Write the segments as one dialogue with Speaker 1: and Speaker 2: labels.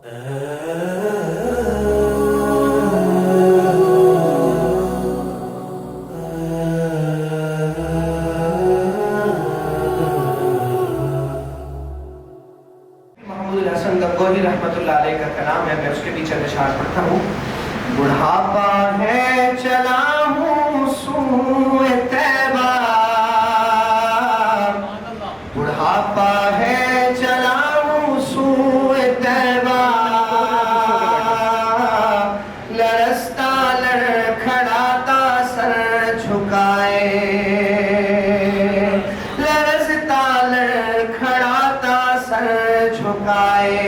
Speaker 1: رحمت اللہ علیہ کا کلام ہے، میں اس کے پیچھے اشعار پڑھتا ہوں۔ بڑھاپا ہے چلا ہوں سوئے طیبہ، بڑھاپا ہے چلا ہوں سوئے طیبہ، لرزتا لڑکھڑاتا سر جھکائے، لرزتا لڑکھڑاتا سر جھکائے،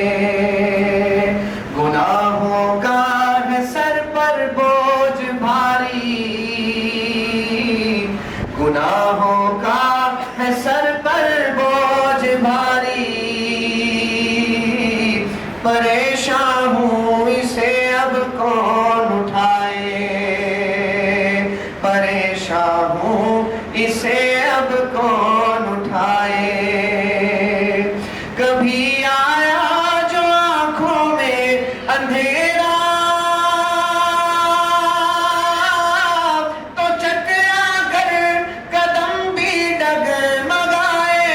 Speaker 1: گناہوں کا ہے سر پر بوجھ بھاری، گناہوں کا ہے سر پر بوجھ بھاری، پریشان ہوں اسے اب کون اٹھائے، پریشان ہوں اسے اب کون اٹھائے، کبھی آیا جو آنکھوں میں اندھیرا تو چکرا کر قدم بھی ڈگمگائے،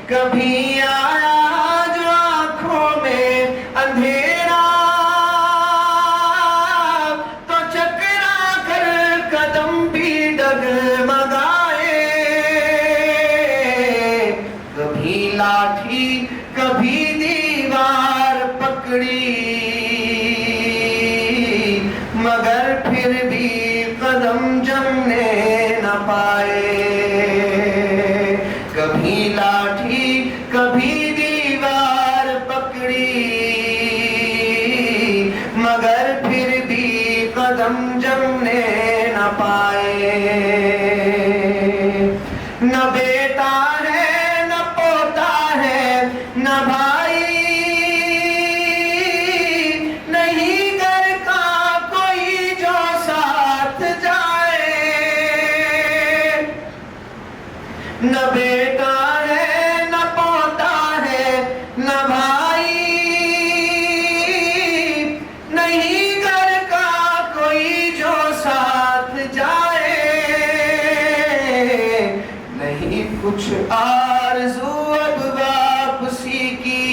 Speaker 1: کبھی آیا جو آنکھوں میں اندھیرا تو چکرا کر قدم بھی ڈگمگائے، کبھی لاٹھی کبھی دیوار پکڑی، مگر پھر بھی قدم جمنے نہ پائے، کبھی لاٹھی کبھی دیوار پکڑی، مگر پھر بھی قدم جمنے نہ پائے، نہ بیٹا ہے نہ پوتا ہے نہ بھائی، نہیں گھر کا کوئی جو ساتھ جائے، نہ بیٹا ہے نہ پوتا ہے نہ بھائی، نہیں گھر کا کوئی جو ساتھ جائے، نہیں کچھ آرزو اب واپسی کی،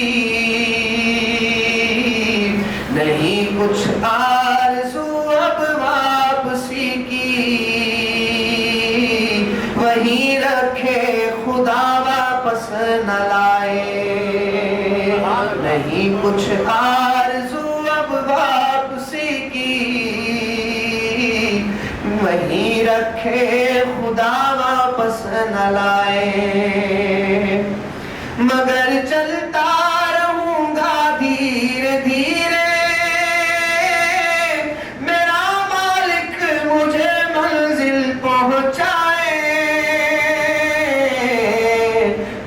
Speaker 1: نہیں کچھ آرزو اب واپسی کی، وہیں رکھے خدا واپس نہ لائے، نہیں کچھ آرزو اب واپسی کی، وہیں رکھے خدا واپس نہ لائے، مگر چلتا رہوں گا دھیرے دھیرے، میرا مالک مجھے منزل پہنچائے،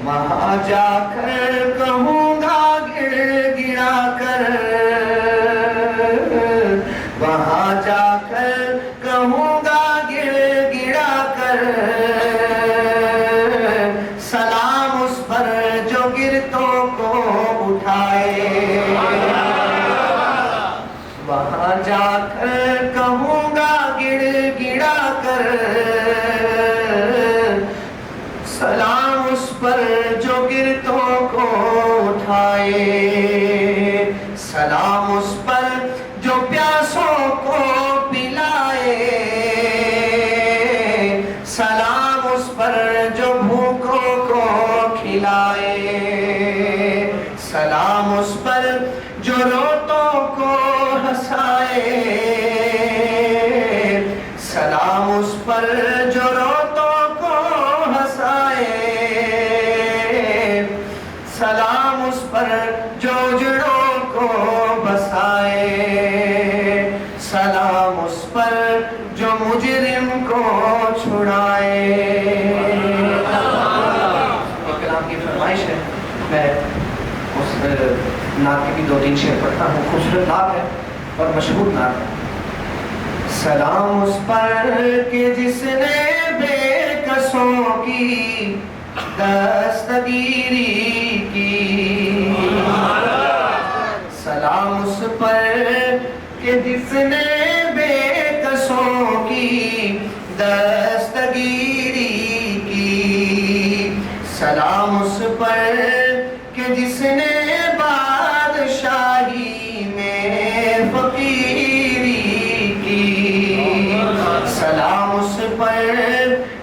Speaker 1: وہاں جا کر کہوں گا گڑ گڑا کر، وہاں جا کر کہوں گا گڑ گڑا کر، سلام اس پر جو گرتوں کو اٹھائے، وہاں جا کر کہوں گا گڑ گڑا کر، سلام اس پر جو گرتوں کو اٹھائے، سلام اس پر جو پیاسوں کو پلائے، سلام اس پر جو بھوکوں کو کھلائے، سلام اس پر جو روتوں کو ہنسائے، سلام اس پر جو روتوں کو ہنسائے، سلام اس پر جو اجڑوں کو بسائے، سلام اس پر جو مجرم کو چھڑائے۔ یہ کلام کی فرمائش ہے، میں اس نعت کے بھی 2-3 شعر پڑھتا ہوں، خوبصورت نعت ہے اور مشہور نعت ہے۔ سلام اس پر کہ جس نے بے کسوں کی دستگیری کی، کہ جس نے بے کسوں کی دستگیری کی، سلام اس پر کہ جس نے بادشاہی میں فقیری کی، سلام اس پر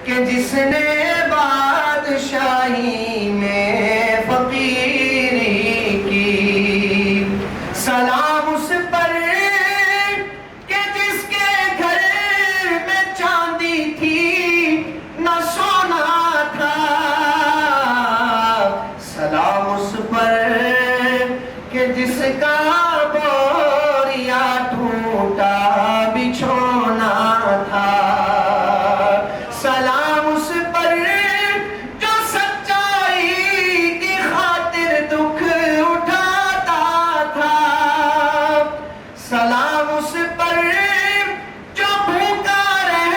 Speaker 1: کہ جس نے بادشاہی میں فقیری کی، سلام اس پر کہ جس کے گھر میں چاندی تھی نہ سونا تھا، سلام اس پر کہ جس کا بوریا ٹوٹا بچھونا تھا، سلام اس پر جو سچائی کی خاطر دکھ اٹھاتا تھا، سلام اس پر جو بھوکا رہ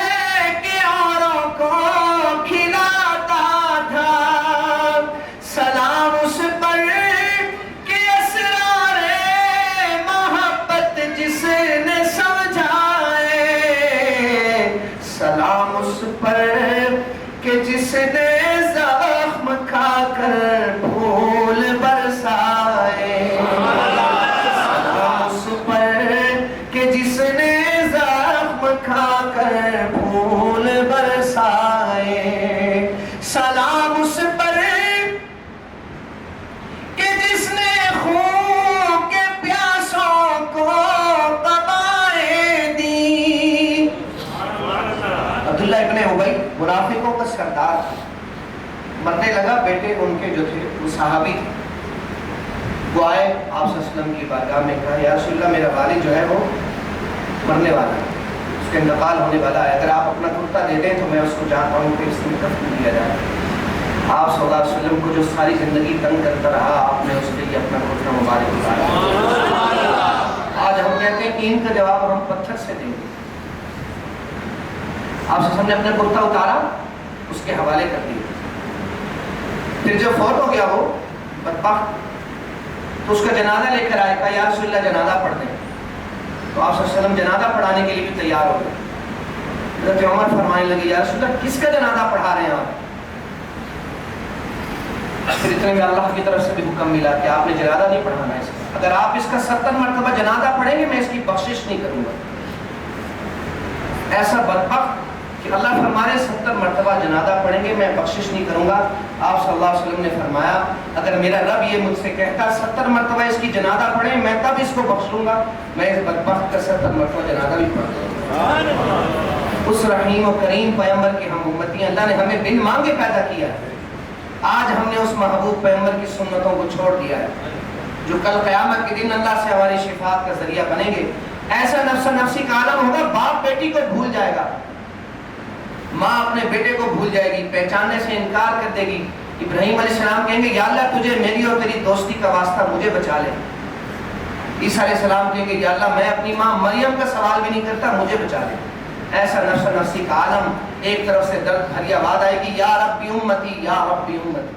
Speaker 1: کے اوروں کو کھلاتا تھا، سلام اس پر کہ اسرار محبت جس نے سمجھائے، سلام اس پر کہ جس نے زخم کھا کر پھول برسائے، سلام اس پر کہ جس نے زخم کھا کر پھول برسائے، سلام اس پر کہ جس نے خون کے پیاسوں کو قبائیں دی۔ عبداللہ ابن ابی منافقوں کا سردار مرنے لگا، بیٹے ان کے جو تھے وہ صحابی تھے، وہ آئے آپ صلی اللہ علیہ وسلم کی بارگاہ میں، کہا یا رسول اللہ میرا والد جو ہے وہ مرنے والا ہے، اس کا انتقال ہونے والا ہے، اگر آپ اپنا کرتا دے دیں تو میں اس کو جان پاؤں کہ اس میں دفن کیا جائے۔ آپ صلی اللہ علیہ وسلم کو جو ساری زندگی تنگ کرتا رہا، آپ نے اس کے لیے اپنا کرتا مبارک اتارا۔ آج ہم کہتے ہیں کہ ان کا جواب ہم پتھر سے دیں گے۔ آپ صلی اللہ علیہ وسلم نے اپنا کرتا اتارا، اس کے حوالے کر دیا، پھر جب فوت ہو گیا وہ بدبخت تو اس کا جنازہ لے کر آئے، کہا یا رسول اللہ جنازہ پڑھ دیں، تو آپ صلی اللہ علیہ وسلم جنازہ پڑھانے کے لیے بھی تیار ہو گئے۔ حضرت عمر فرمانے لگے یا رسول اللہ کس کا جنازہ پڑھا رہے ہیں آپ؟ پھر اتنے میں اللہ کی طرف سے بھی حکم ملا کہ آپ نے جنازہ نہیں پڑھانا ہے اس کا، اگر آپ اس کا 70 مرتبہ جنازہ پڑھیں گے میں اس کی بخشش نہیں کروں گا۔ ایسا بدبخت کہ اللہ فرمائے 70 مرتبہ جنازہ پڑھیں گے میں بخشش نہیں کروں گا۔ آپ صلی اللہ علیہ وسلم نے فرمایا اگر میرا رب یہ مجھ سے کہتا 70 مرتبہ اس کی جنازہ پڑھیں میں تب اس کو بخش لوں گا، میں اس بدبخت کا 70 مرتبہ جنازہ بھی پڑھ دوں گا۔ اس رحیم و کریم پیغمبر کی ہم امتی، اللہ نے ہمیں بن مانگے پیدا کیا ہے، آج ہم نے اس محبوب پیغمبر کی سنتوں کو چھوڑ دیا ہے جو کل قیامت کے دن اللہ سے ہماری شفاعت کا ذریعہ بنیں گے۔ ایسا نفس نفسی کا عالم ہوگا، باپ بیٹی کو بھول جائے گا، ماں اپنے بیٹے کو بھول جائے گی، پہچاننے سے انکار کر دے گی۔ ابراہیم علیہ السلام کہیں گے یا اللہ تجھے میری اور تیری دوستی کا واسطہ مجھے بچا لے۔ عیسیٰ علیہ السلام کہیں گے یا اللہ میں اپنی ماں مریم کا سوال بھی نہیں کرتا، مجھے بچا لے۔ ایسا نفس نفسی کا عالم، ایک طرف سے درد بھری آواز آئے گی یا ربی امتی یا ربی امتی۔